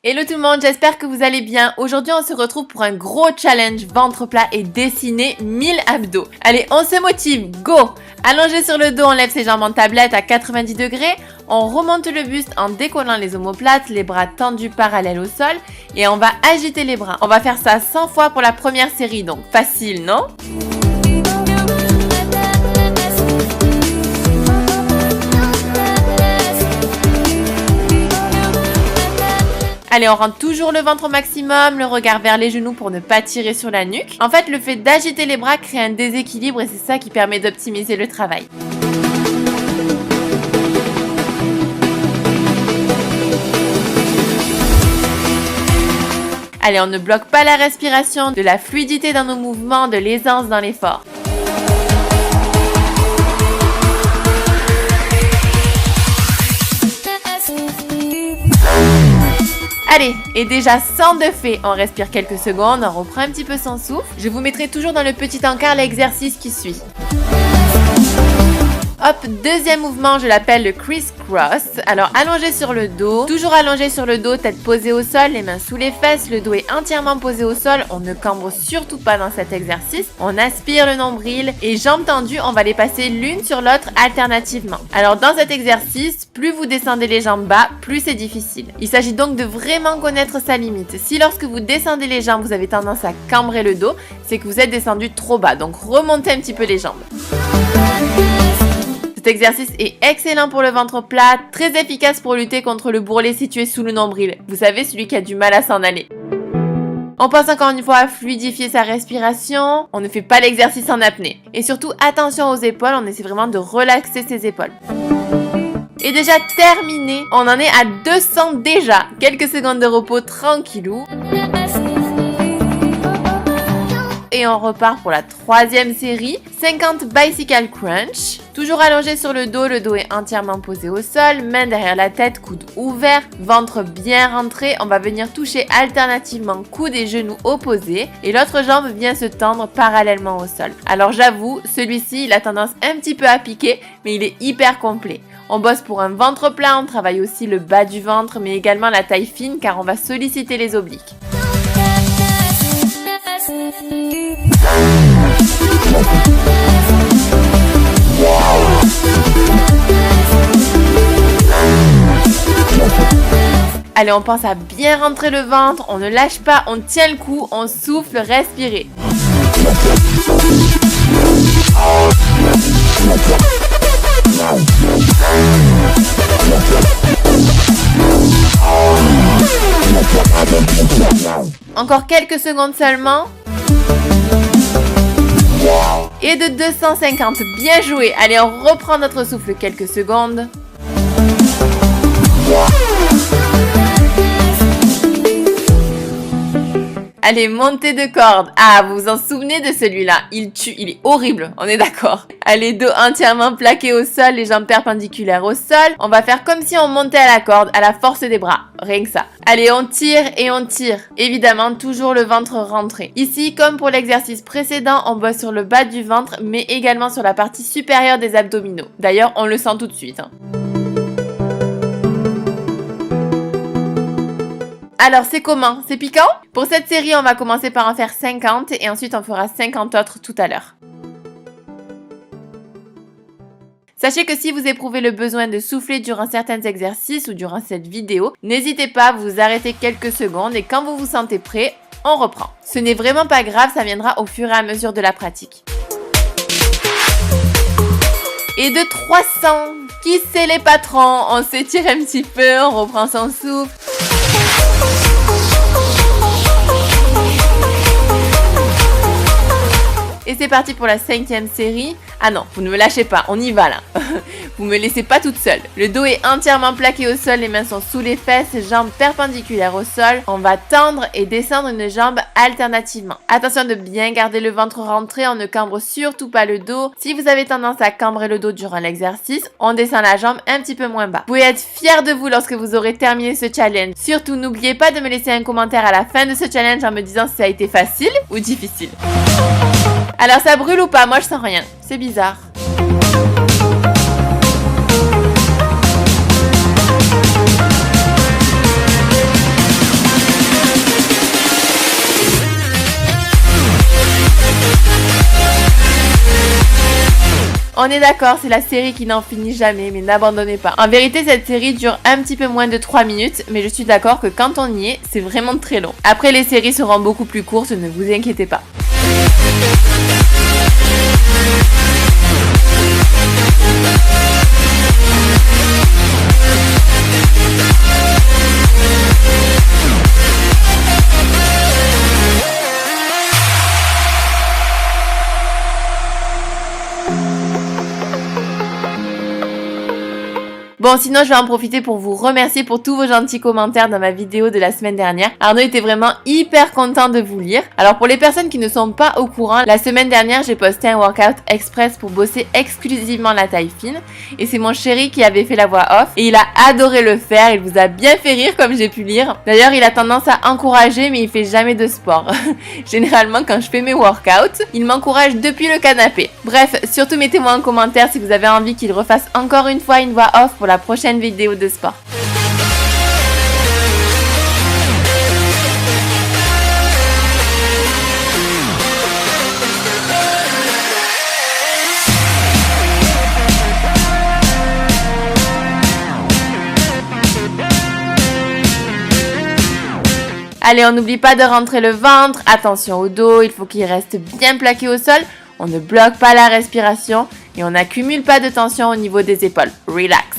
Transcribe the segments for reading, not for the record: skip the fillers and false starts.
Hello tout le monde, j'espère que vous allez bien. Aujourd'hui, on se retrouve pour un gros challenge ventre plat et dessiner 1000 abdos. Allez, on se motive, go! Allongé sur le dos, on lève ses jambes en tablette à 90 degrés. On remonte le buste en décollant les omoplates, les bras tendus parallèles au sol. Et on va agiter les bras. On va faire ça 100 fois pour la première série, donc facile, non? Allez, on rentre toujours le ventre au maximum, le regard vers les genoux pour ne pas tirer sur la nuque. En fait, le fait d'agiter les bras crée un déséquilibre et c'est ça qui permet d'optimiser le travail. Allez, on ne bloque pas la respiration, de la fluidité dans nos mouvements, de l'aisance dans l'effort. Allez, et déjà 100 de fait, on respire quelques secondes, on reprend un petit peu son souffle. Je vous mettrai toujours dans le petit encart l'exercice qui suit. Hop, deuxième mouvement, je l'appelle le criss-cross. Alors, allongé sur le dos, toujours allongé sur le dos, tête posée au sol, les mains sous les fesses, le dos est entièrement posé au sol. On ne cambre surtout pas dans cet exercice. On aspire le nombril et jambes tendues, on va les passer l'une sur l'autre alternativement. Alors, dans cet exercice, plus vous descendez les jambes bas, plus c'est difficile. Il s'agit donc de vraiment connaître sa limite. Si lorsque vous descendez les jambes, vous avez tendance à cambrer le dos, c'est que vous êtes descendu trop bas. Donc, remontez un petit peu les jambes. Cet exercice est excellent pour le ventre plat, très efficace pour lutter contre le bourrelet situé sous le nombril. Vous savez, celui qui a du mal à s'en aller. On pense encore une fois à fluidifier sa respiration. On ne fait pas l'exercice en apnée. Et surtout, attention aux épaules, on essaie vraiment de relaxer ses épaules. Et déjà terminé, on en est à 200 déjà. Quelques secondes de repos tranquillou. Et on repart pour la troisième série, 50 bicycle crunch. Toujours allongé sur le dos est entièrement posé au sol, main derrière la tête, coude ouvert, ventre bien rentré. On va venir toucher alternativement coude et genoux opposés et l'autre jambe vient se tendre parallèlement au sol. Alors j'avoue, celui-ci il a tendance un petit peu à piquer, mais il est hyper complet. On bosse pour un ventre plat, on travaille aussi le bas du ventre, mais également la taille fine car on va solliciter les obliques. Allez, on pense à bien rentrer le ventre, on ne lâche pas, on tient le coup, on souffle, respirez. Encore quelques secondes seulement. Et de 250, bien joué. Allez, on reprend notre souffle quelques secondes. Allez, montée de corde. Ah, vous vous en souvenez de celui-là? Il tue, il est horrible, on est d'accord. Allez, dos entièrement plaqué au sol, les jambes perpendiculaires au sol. On va faire comme si on montait à la corde, à la force des bras. Rien que ça. Allez, on tire et on tire. Évidemment, toujours le ventre rentré. Ici, comme pour l'exercice précédent, on bosse sur le bas du ventre, mais également sur la partie supérieure des abdominaux. D'ailleurs, on le sent tout de suite. Alors, c'est comment? C'est piquant? Pour cette série, on va commencer par en faire 50 et ensuite on fera 50 autres tout à l'heure. Sachez que si vous éprouvez le besoin de souffler durant certains exercices ou durant cette vidéo, n'hésitez pas à vous arrêter quelques secondes et quand vous vous sentez prêt, on reprend. Ce n'est vraiment pas grave, ça viendra au fur et à mesure de la pratique. Et de 300, qui c'est les patrons? On s'étire un petit peu, on reprend son souffle. Et c'est parti pour la 5e série. Ah non, vous ne me lâchez pas, on y va là. Vous me laissez pas toute seule. Le dos est entièrement plaqué au sol, les mains sont sous les fesses, jambes perpendiculaires au sol. On va tendre et descendre une jambe alternativement. Attention de bien garder le ventre rentré, on ne cambre surtout pas le dos. Si vous avez tendance à cambrer le dos durant l'exercice, on descend la jambe un petit peu moins bas. Vous pouvez être fiers de vous lorsque vous aurez terminé ce challenge. Surtout, n'oubliez pas de me laisser un commentaire à la fin de ce challenge en me disant si ça a été facile ou difficile. Alors ça brûle ou pas? Moi je sens rien. C'est bizarre. On est d'accord, c'est la série qui n'en finit jamais, mais n'abandonnez pas. En vérité, cette série dure un petit peu moins de 3 minutes, mais je suis d'accord que quand on y est, c'est vraiment très long. Après, les séries seront beaucoup plus courtes, ne vous inquiétez pas. Bon, sinon, je vais en profiter pour vous remercier pour tous vos gentils commentaires dans ma vidéo de la semaine dernière. Arnaud était vraiment hyper content de vous lire. Alors, pour les personnes qui ne sont pas au courant, la semaine dernière, j'ai posté un workout express pour bosser exclusivement la taille fine. Et c'est mon chéri qui avait fait la voix off. Et il a adoré le faire. Il vous a bien fait rire, comme j'ai pu lire. D'ailleurs, il a tendance à encourager, mais il fait jamais de sport. Généralement, quand je fais mes workouts, il m'encourage depuis le canapé. Bref, surtout mettez-moi en commentaire si vous avez envie qu'il refasse encore une fois une voix off pour la prochaine vidéo de sport. Allez, on n'oublie pas de rentrer le ventre, attention au dos, il faut qu'il reste bien plaqué au sol, on ne bloque pas la respiration et on n'accumule pas de tension au niveau des épaules. Relax.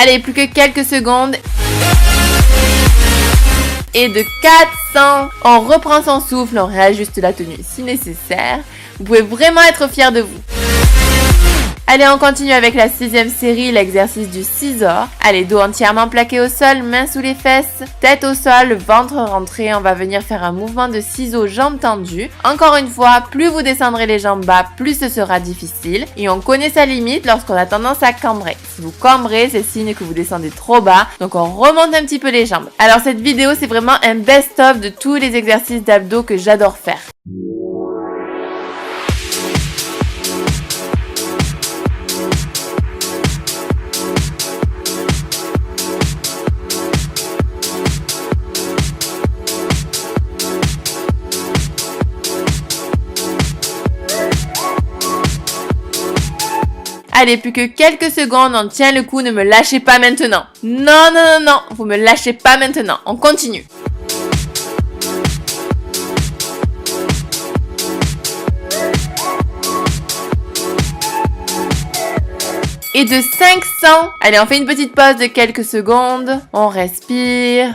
Allez, plus que quelques secondes. Et de 400, on reprend son souffle, on réajuste la tenue si nécessaire. Vous pouvez vraiment être fiers de vous. Allez, on continue avec la 6e série, l'exercice du scissor. Allez, dos entièrement plaqué au sol, mains sous les fesses, tête au sol, ventre rentré. On va venir faire un mouvement de ciseaux, jambes tendues. Encore une fois, plus vous descendrez les jambes bas, plus ce sera difficile. Et on connaît sa limite lorsqu'on a tendance à cambrer. Si vous cambrez, c'est signe que vous descendez trop bas. Donc on remonte un petit peu les jambes. Alors cette vidéo, c'est vraiment un best-of de tous les exercices d'abdos que j'adore faire. Allez, plus que quelques secondes, on tient le coup, ne me lâchez pas maintenant. Non, non, non, non, vous me lâchez pas maintenant, on continue. Et de 500, allez, on fait une petite pause de quelques secondes, on respire.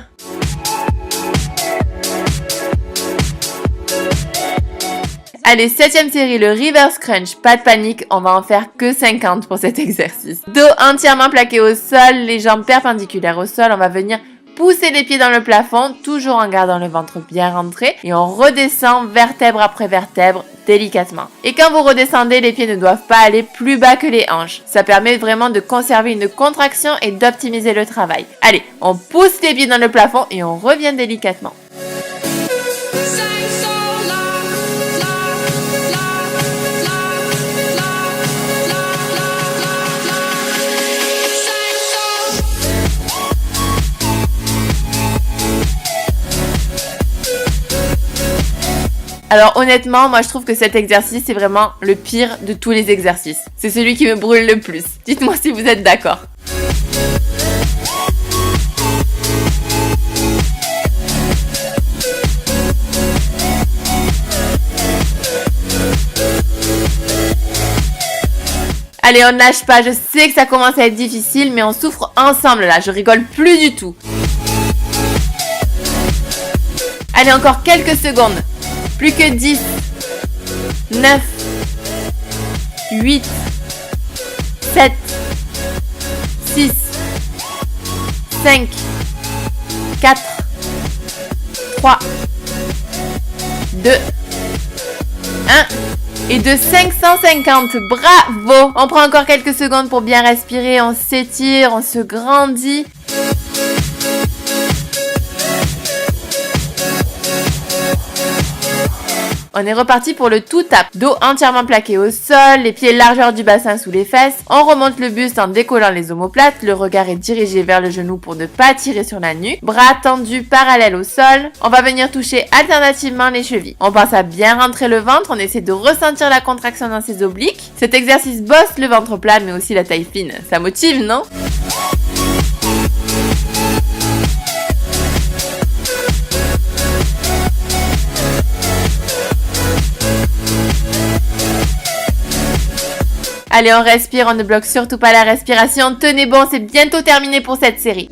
Allez, 7e série, le reverse crunch. Pas de panique, on va en faire que 50 pour cet exercice. Dos entièrement plaqué au sol, les jambes perpendiculaires au sol. On va venir pousser les pieds dans le plafond, toujours en gardant le ventre bien rentré. Et on redescend vertèbre après vertèbre, délicatement. Et quand vous redescendez, les pieds ne doivent pas aller plus bas que les hanches. Ça permet vraiment de conserver une contraction et d'optimiser le travail. Allez, on pousse les pieds dans le plafond et on revient délicatement. Alors honnêtement, moi je trouve que cet exercice c'est vraiment le pire de tous les exercices. C'est celui qui me brûle le plus. Dites-moi si vous êtes d'accord. Allez, on ne lâche pas. Je sais que ça commence à être difficile, mais on souffre ensemble là. Je rigole plus du tout. Allez, encore quelques secondes. Plus que 10, 9, 8, 7, 6, 5, 4, 3, 2, 1. et de 550. Bravo! On prend encore quelques secondes pour bien respirer, on s'étire, on se grandit. On est reparti pour le tout tap. Dos entièrement plaqué au sol, les pieds largeur du bassin sous les fesses. On remonte le buste en décollant les omoplates. Le regard est dirigé vers le genou pour ne pas tirer sur la nuque. Bras tendus parallèles au sol. On va venir toucher alternativement les chevilles. On pense à bien rentrer le ventre. On essaie de ressentir la contraction dans ses obliques. Cet exercice bosse le ventre plat mais aussi la taille fine. Ça motive, non ? Allez, on respire, on ne bloque surtout pas la respiration. Tenez bon, c'est bientôt terminé pour cette série.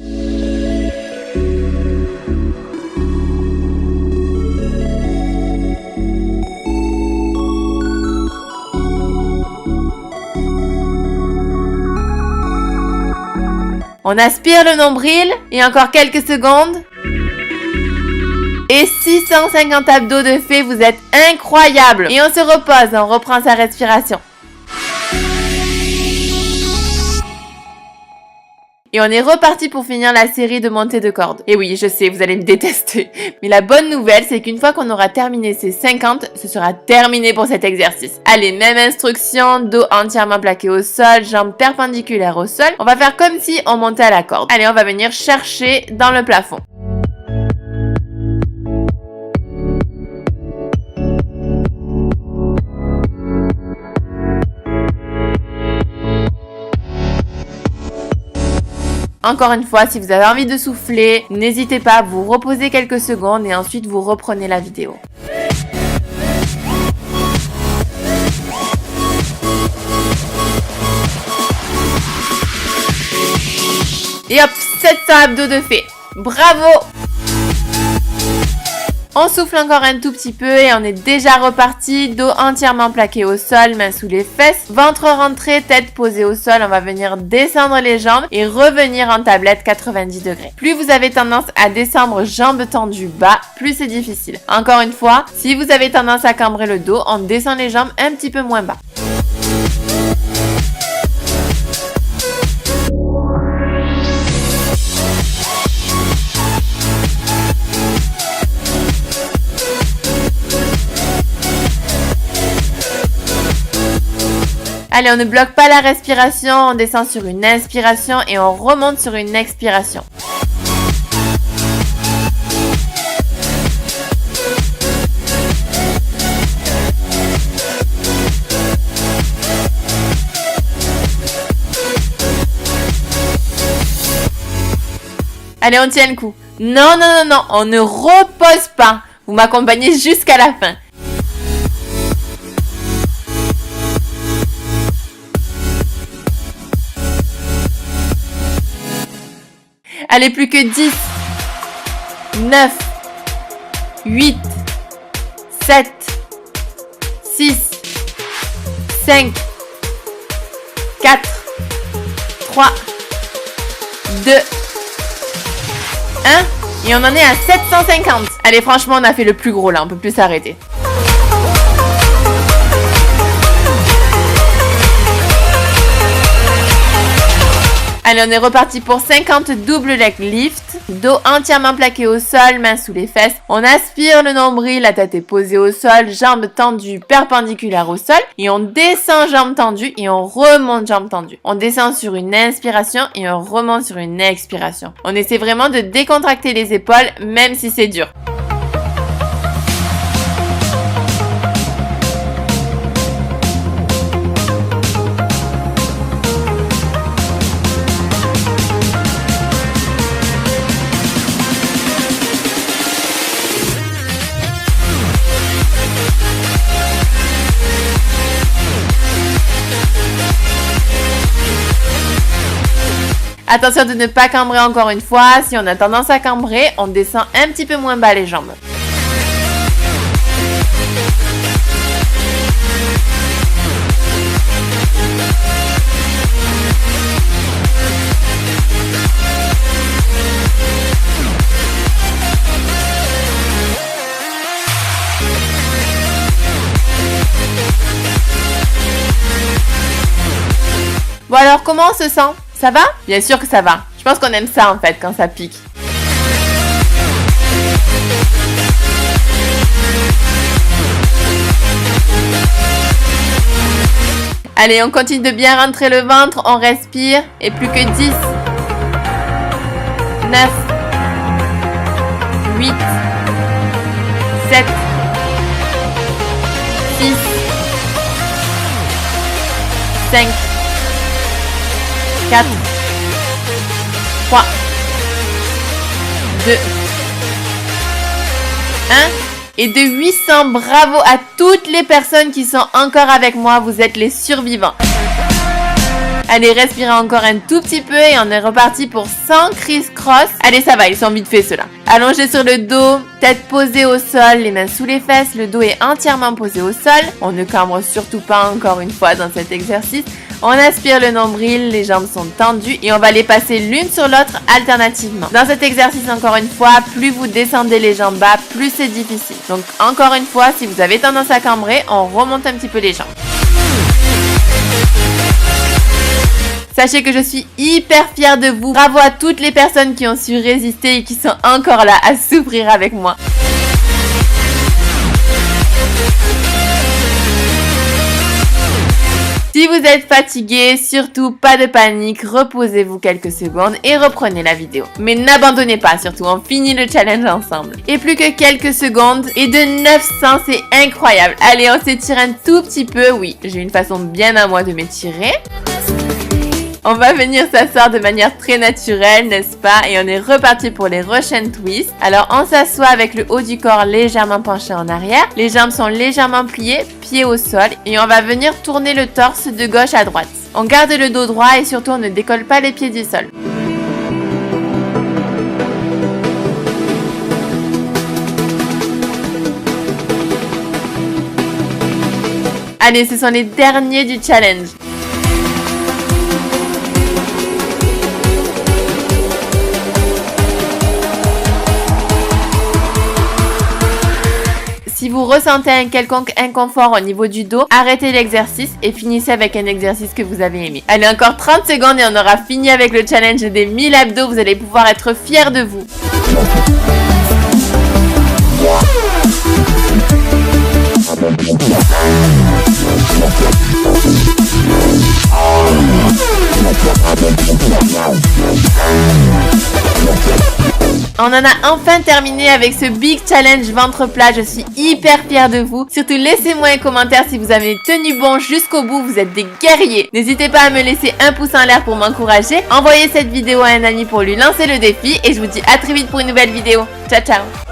On aspire le nombril et encore quelques secondes. Et 650 abdos de fait, vous êtes incroyables. Et on se repose, on reprend sa respiration. Et on est reparti pour finir la série de montées de cordes. Et oui, je sais, vous allez me détester. Mais la bonne nouvelle, c'est qu'une fois qu'on aura terminé ces 50, ce sera terminé pour cet exercice. Allez, même instruction, dos entièrement plaqué au sol, jambes perpendiculaires au sol. On va faire comme si on montait à la corde. Allez, on va venir chercher dans le plafond. Encore une fois, si vous avez envie de souffler, n'hésitez pas à vous reposer quelques secondes et ensuite vous reprenez la vidéo. Et hop, 700 abdos de fait. Bravo! On souffle encore un tout petit peu et on est déjà reparti. Dos entièrement plaqué au sol, mains sous les fesses. Ventre rentré, tête posée au sol. On va venir descendre les jambes et revenir en tablette 90 degrés. Plus vous avez tendance à descendre jambes tendues bas, plus c'est difficile. Encore une fois, si vous avez tendance à cambrer le dos, on descend les jambes un petit peu moins bas. Allez, on ne bloque pas la respiration, on descend sur une inspiration et on remonte sur une expiration. Allez, on tient le coup. Non, non, non, non, on ne repose pas. Vous m'accompagnez jusqu'à la fin. Allez, plus que 10, 9, 8, 7, 6, 5, 4, 3, 2, 1. Et on en est à 750. Allez, franchement, on a fait le plus gros là, on peut plus s'arrêter. Allez, on est reparti pour 50 double leg lift. Dos entièrement plaqué au sol, mains sous les fesses. On aspire le nombril, la tête est posée au sol, jambes tendues perpendiculaires au sol. Et on descend jambes tendues et on remonte jambes tendues. On descend sur une inspiration et on remonte sur une expiration. On essaie vraiment de décontracter les épaules, même si c'est dur. Attention de ne pas cambrer encore une fois. Si on a tendance à cambrer, on descend un petit peu moins bas les jambes. Bon alors, comment on se sent? Ça va? Bien sûr que ça va. Je pense qu'on aime ça en fait, quand ça pique. Allez, on continue de bien rentrer le ventre, on respire. Et plus que 10, 9, 8, 7, 6, 5, 4, 3, 2, 1. Et de 800, bravo à toutes les personnes qui sont encore avec moi, vous êtes les survivants. Allez, respirez encore un tout petit peu et on est reparti pour 100 criss-cross. Allez, ça va, ils sont vite faits ceux-là. Allongez sur le dos, tête posée au sol, les mains sous les fesses, le dos est entièrement posé au sol. On ne cambre surtout pas encore une fois dans cet exercice. On aspire le nombril, les jambes sont tendues et on va les passer l'une sur l'autre alternativement. Dans cet exercice, encore une fois, plus vous descendez les jambes bas, plus c'est difficile. Donc encore une fois, si vous avez tendance à cambrer, on remonte un petit peu les jambes. Sachez que je suis hyper fière de vous. Bravo à toutes les personnes qui ont su résister et qui sont encore là à souffrir avec moi. Si vous êtes fatigué, surtout pas de panique, reposez-vous quelques secondes et reprenez la vidéo. Mais n'abandonnez pas, surtout, on finit le challenge ensemble. Et plus que quelques secondes, et de 900, c'est incroyable. Allez, on s'étire un tout petit peu, oui, j'ai une façon bien à moi de m'étirer. On va venir s'asseoir de manière très naturelle, n'est-ce pas? Et on est reparti pour les Russian twists. Alors, on s'assoit avec le haut du corps légèrement penché en arrière. Les jambes sont légèrement pliées, pieds au sol. Et on va venir tourner le torse de gauche à droite. On garde le dos droit et surtout, on ne décolle pas les pieds du sol. Allez, ce sont les derniers du challenge. Si vous ressentez un quelconque inconfort au niveau du dos, arrêtez l'exercice et finissez avec un exercice que vous avez aimé. Allez, encore 30 secondes et on aura fini avec le challenge des 1000 abdos. Vous allez pouvoir être fiers de vous. On en a enfin terminé avec ce big challenge ventre plat. Je suis hyper fière de vous. Surtout, laissez-moi un commentaire si vous avez tenu bon jusqu'au bout. Vous êtes des guerriers. N'hésitez pas à me laisser un pouce en l'air pour m'encourager. Envoyez cette vidéo à un ami pour lui lancer le défi. Et je vous dis à très vite pour une nouvelle vidéo. Ciao, ciao.